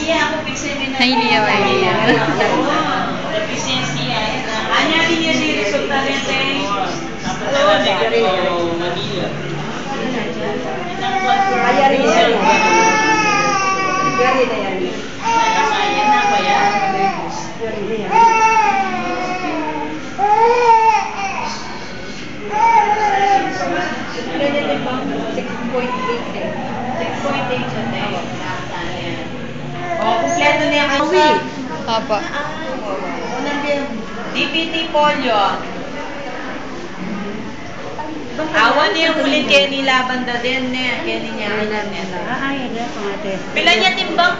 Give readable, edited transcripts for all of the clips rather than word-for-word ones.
Nahihiya ba? Efficiency anya din yan di resulta rin Kaya rin yan. Gari na yan. kaya na ba yan? Gari na yan. Ganyan din ba? 6.8 eh. 6.8 siya tayo. Kompleto na yan kayo. Papa. DPT polio. Awan niya yung ulit Kenny Labanda din niya. Kenny niya. Ay, ada pangate. Pila niya timbang?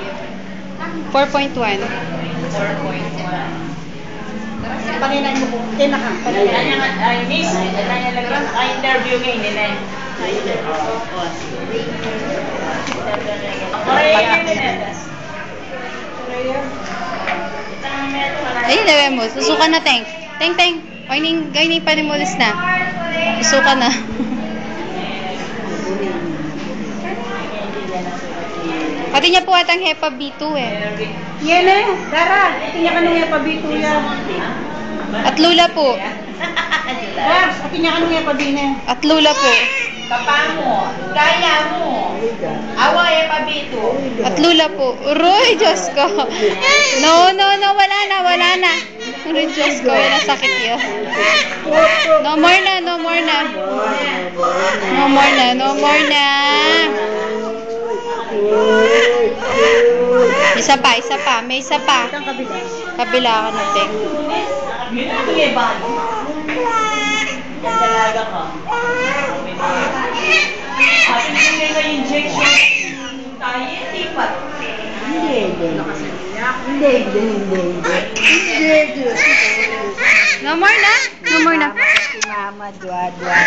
4.1. 4.1. Panginan mo po. Tinaka. Yan yung miss. Yan yung lagyan. Interview ngayon nila eh. Ayun, lewe mo. Susukan na, Teng. Teng. Gaining panimulis na. Susukan na. Pati niya po atang HEPA B2 eh. Yan eh. Dara. Itinya ka nung yapabi kuya. At Lula po. Dara. Itinya ka nung yapabi na. At Lula po. Papa mo. Kaya mo. Awa eh pabito. At Lula po. Uroy, Diyos ko. No. Wala na. Uroy, Diyos ko. Wala sakit yun. No more na. Isa pa. May isa pa. Kabila ako na, Teng. Yun ang iba. Dalaga ka. Atin ko na injection. Tayo, hindi pa. Hindi. No more na. Si mama, dua-dua